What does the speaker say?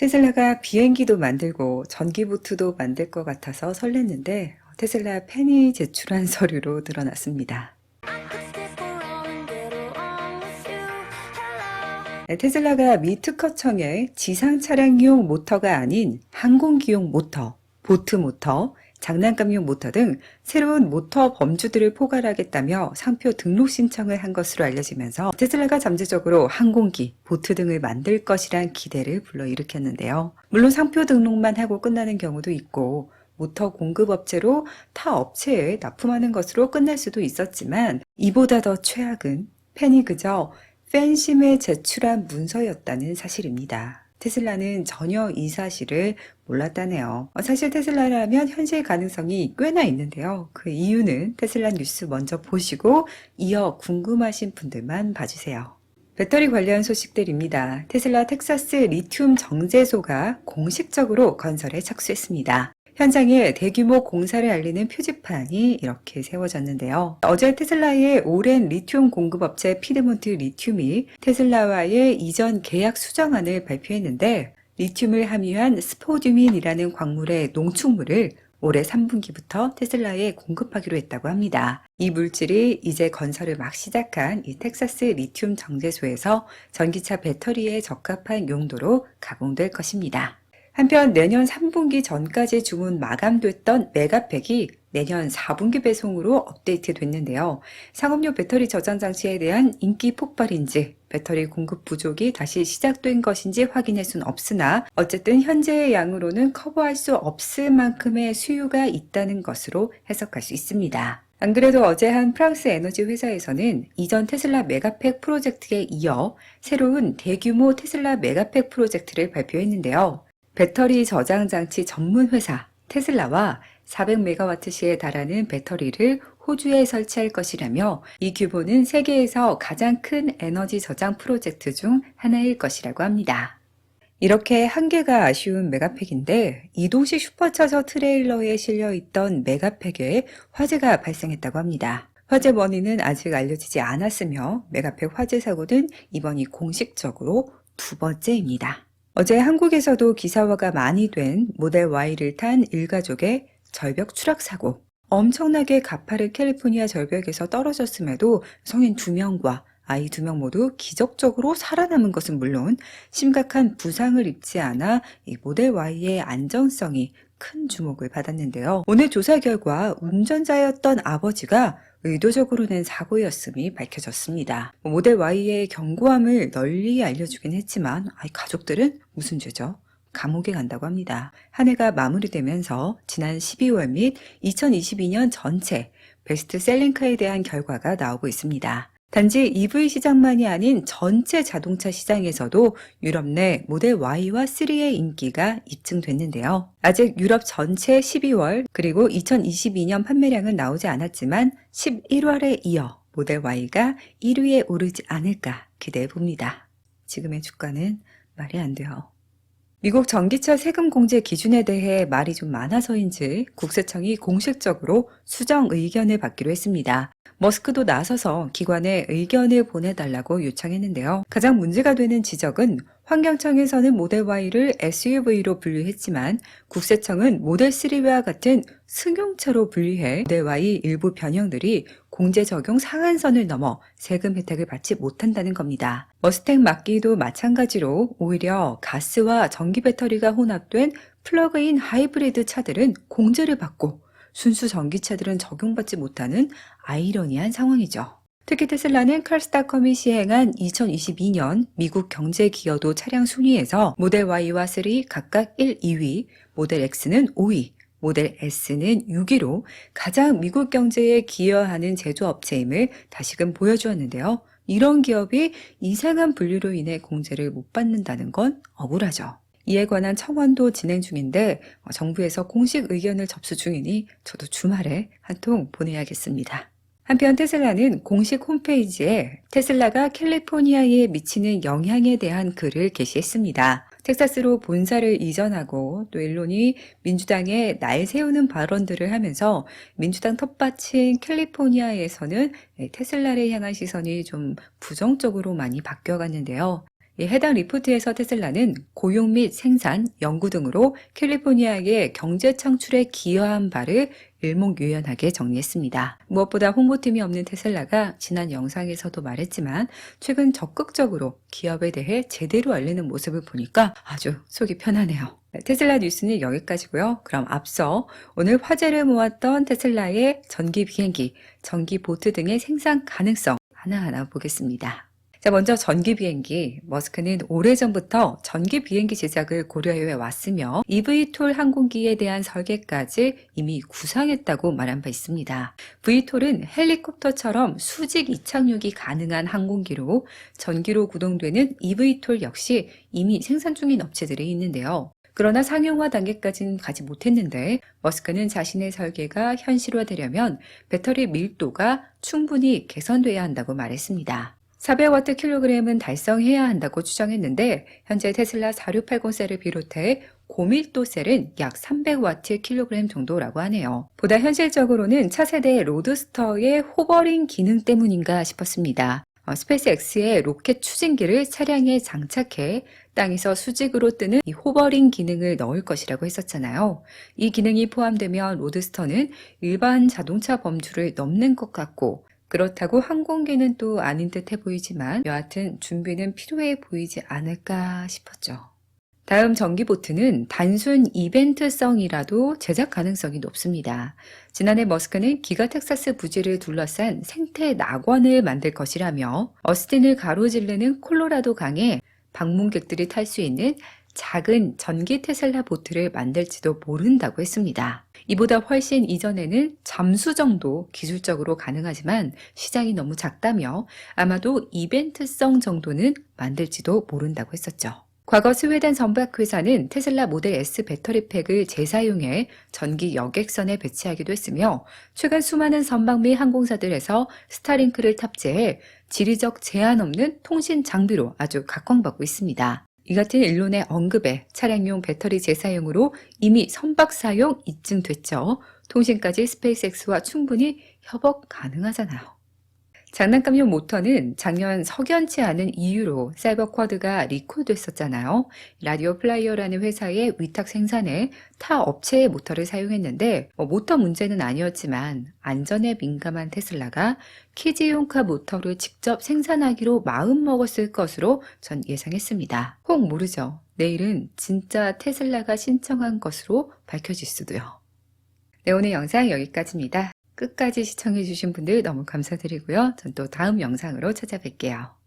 테슬라가 비행기도 만들고 전기보트도 만들 것 같아서 설렜는데 테슬라 팬이 제출한 서류로 드러났습니다. 네, 테슬라가 미 특허청에 지상 차량용 모터가 아닌 항공기용 모터, 보트 모터, 장난감용 모터 등 새로운 모터 범주들을 포괄하겠다며 상표 등록 신청을 한 것으로 알려지면서 테슬라가 잠재적으로 항공기, 보트 등을 만들 것이란 기대를 불러일으켰는데요. 물론 상표 등록만 하고 끝나는 경우도 있고 모터 공급업체로 타 업체에 납품하는 것으로 끝날 수도 있었지만 이보다 더 최악은 팬이 그저 팬심에 제출한 문서였다는 사실입니다. 테슬라는 전혀 이 사실을 몰랐다네요. 사실 테슬라라면 현실 가능성이 꽤나 있는데요. 그 이유는 테슬라 뉴스 먼저 보시고 이어 궁금하신 분들만 봐주세요. 배터리 관련 소식들입니다. 테슬라 텍사스 리튬 정제소가 공식적으로 건설에 착수했습니다. 현장에 대규모 공사를 알리는 표지판이 이렇게 세워졌는데요. 어제 테슬라의 오랜 리튬 공급업체 피드몬트 리튬이 테슬라와의 이전 계약 수정안을 발표했는데 리튬을 함유한 스포듐인이라는 광물의 농축물을 올해 3분기부터 테슬라에 공급하기로 했다고 합니다. 이 물질이 이제 건설을 막 시작한 이 텍사스 리튬 정제소에서 전기차 배터리에 적합한 용도로 가공될 것입니다. 한편 내년 3분기 전까지 주문 마감됐던 메가팩이 내년 4분기 배송으로 업데이트 됐는데요. 상업용 배터리 저장 장치에 대한 인기 폭발인지 배터리 공급 부족이 다시 시작된 것인지 확인할 수는 없으나 어쨌든 현재의 양으로는 커버할 수 없을 만큼의 수요가 있다는 것으로 해석할 수 있습니다. 안 그래도 어제 한 프랑스 에너지 회사에서는 이전 테슬라 메가팩 프로젝트에 이어 새로운 대규모 테슬라 메가팩 프로젝트를 발표했는데요. 배터리 저장 장치 전문 회사 테슬라와 400메가와트시에 달하는 배터리를 호주에 설치할 것이라며 이 규모는 세계에서 가장 큰 에너지 저장 프로젝트 중 하나일 것이라고 합니다. 이렇게 한계가 아쉬운 메가팩인데 이도시 슈퍼차저 트레일러에 실려있던 메가팩에 화재가 발생했다고 합니다. 화재 원인은 아직 알려지지 않았으며 메가팩 화재 사고는 이번이 공식적으로 두 번째입니다. 어제 한국에서도 기사화가 많이 된 모델 Y를 탄 일가족의 절벽 추락 사고. 엄청나게 가파른 캘리포니아 절벽에서 떨어졌음에도 성인 2명과 아이 2명 모두 기적적으로 살아남은 것은 물론 심각한 부상을 입지 않아 이 모델 Y의 안전성이 큰 주목을 받았는데요. 오늘 조사 결과 운전자였던 아버지가 의도적으로 낸 사고였음이 밝혀졌습니다. 모델 Y의 견고함을 널리 알려주긴 했지만 가족들은 무슨 죄죠? 감옥에 간다고 합니다. 한 해가 마무리되면서 지난 12월 및 2022년 전체 베스트셀링카에 대한 결과가 나오고 있습니다. 단지 EV 시장만이 아닌 전체 자동차 시장에서도 유럽 내 모델 Y와 3의 인기가 입증됐는데요. 아직 유럽 전체 12월 그리고 2022년 판매량은 나오지 않았지만 11월에 이어 모델 Y가 1위에 오르지 않을까 기대해 봅니다. 지금의 주가는 말이 안 돼요. 미국 전기차 세금 공제 기준에 대해 말이 좀 많아서인지 국세청이 공식적으로 수정 의견을 받기로 했습니다. 머스크도 나서서 기관에 의견을 보내달라고 요청했는데요. 가장 문제가 되는 지적은 환경청에서는 모델 Y를 SUV로 분류했지만 국세청은 모델 3와 같은 승용차로 분류해 모델 Y 일부 변형들이 공제 적용 상한선을 넘어 세금 혜택을 받지 못한다는 겁니다. 머스탱 마키도 마찬가지로 오히려 가스와 전기 배터리가 혼합된 플러그인 하이브리드 차들은 공제를 받고 순수 전기차들은 적용받지 못하는 아이러니한 상황이죠. 특히 테슬라는 칼스닷컴이 시행한 2022년 미국 경제기여도 차량 순위에서 모델 Y와 3 각각 1, 2위, 모델 X는 5위, 모델 S는 6위로 가장 미국 경제에 기여하는 제조업체임을 다시금 보여주었는데요. 이런 기업이 이상한 분류로 인해 공제를 못 받는다는 건 억울하죠. 이에 관한 청원도 진행 중인데 정부에서 공식 의견을 접수 중이니 저도 주말에 한 통 보내야겠습니다. 한편 테슬라는 공식 홈페이지에 테슬라가 캘리포니아에 미치는 영향에 대한 글을 게시했습니다. 텍사스로 본사를 이전하고 또 일론이 민주당에 날 세우는 발언들을 하면서 민주당 텃밭인 캘리포니아에서는 테슬라를 향한 시선이 좀 부정적으로 많이 바뀌어갔는데요. 이 해당 리포트에서 테슬라는 고용 및 생산, 연구 등으로 캘리포니아의 경제 창출에 기여한 바를 일목요연하게 정리했습니다. 무엇보다 홍보팀이 없는 테슬라가 지난 영상에서도 말했지만 최근 적극적으로 기업에 대해 제대로 알리는 모습을 보니까 아주 속이 편하네요. 테슬라 뉴스는 여기까지고요. 그럼 앞서 오늘 화제를 모았던 테슬라의 전기 비행기, 전기 보트 등의 생산 가능성 하나하나 보겠습니다. 자, 먼저 전기 비행기. 머스크는 오래전부터 전기 비행기 제작을 고려해 왔으며 eVTOL 항공기에 대한 설계까지 이미 구상했다고 말한 바 있습니다. VTOL은 헬리콥터처럼 수직 이착륙이 가능한 항공기로 전기로 구동되는 eVTOL 역시 이미 생산 중인 업체들이 있는데요. 그러나 상용화 단계까지는 가지 못했는데 머스크는 자신의 설계가 현실화되려면 배터리 밀도가 충분히 개선돼야 한다고 말했습니다. 400W 킬로그램은 달성해야 한다고 추정했는데 현재 테슬라 4680 셀을 비롯해 고밀도 셀은 약 300W 킬로그램 정도라고 하네요. 보다 현실적으로는 차세대 로드스터의 호버링 기능 때문인가 싶었습니다. 스페이스X의 로켓 추진기를 차량에 장착해 땅에서 수직으로 뜨는 이 호버링 기능을 넣을 것이라고 했었잖아요. 이 기능이 포함되면 로드스터는 일반 자동차 범주를 넘는 것 같고 그렇다고 항공기는 또 아닌 듯해 보이지만 여하튼 준비는 필요해 보이지 않을까 싶었죠. 다음 전기보트는 단순 이벤트성이라도 제작 가능성이 높습니다. 지난해 머스크는 기가 텍사스 부지를 둘러싼 생태 낙원을 만들 것이라며 어스틴을 가로지르는 콜로라도 강에 방문객들이 탈 수 있는 작은 전기 테슬라 보트를 만들지도 모른다고 했습니다. 이보다 훨씬 이전에는 잠수 정도 기술적으로 가능하지만 시장이 너무 작다며 아마도 이벤트성 정도는 만들지도 모른다고 했었죠. 과거 스웨덴 선박회사는 테슬라 모델 S 배터리팩을 재사용해 전기 여객선에 배치하기도 했으며 최근 수많은 선박 및 항공사들에서 스타링크를 탑재해 지리적 제한 없는 통신 장비로 아주 각광받고 있습니다. 이 같은 일론의 언급에 차량용 배터리 재사용으로 이미 선박 사용 입증됐죠. 통신까지 스페이스X와 충분히 협업 가능하잖아요. 장난감용 모터는 작년 석연치 않은 이유로 사이버쿼드가 리콜됐었잖아요. 라디오 플라이어라는 회사의 위탁 생산에 타 업체의 모터를 사용했는데 모터 문제는 아니었지만 안전에 민감한 테슬라가 키즈용카 모터를 직접 생산하기로 마음먹었을 것으로 전 예상했습니다. 혹 모르죠. 내일은 진짜 테슬라가 신청한 것으로 밝혀질 수도요. 네, 오늘 영상 여기까지입니다. 끝까지 시청해주신 분들 너무 감사드리고요. 전 또 다음 영상으로 찾아뵐게요.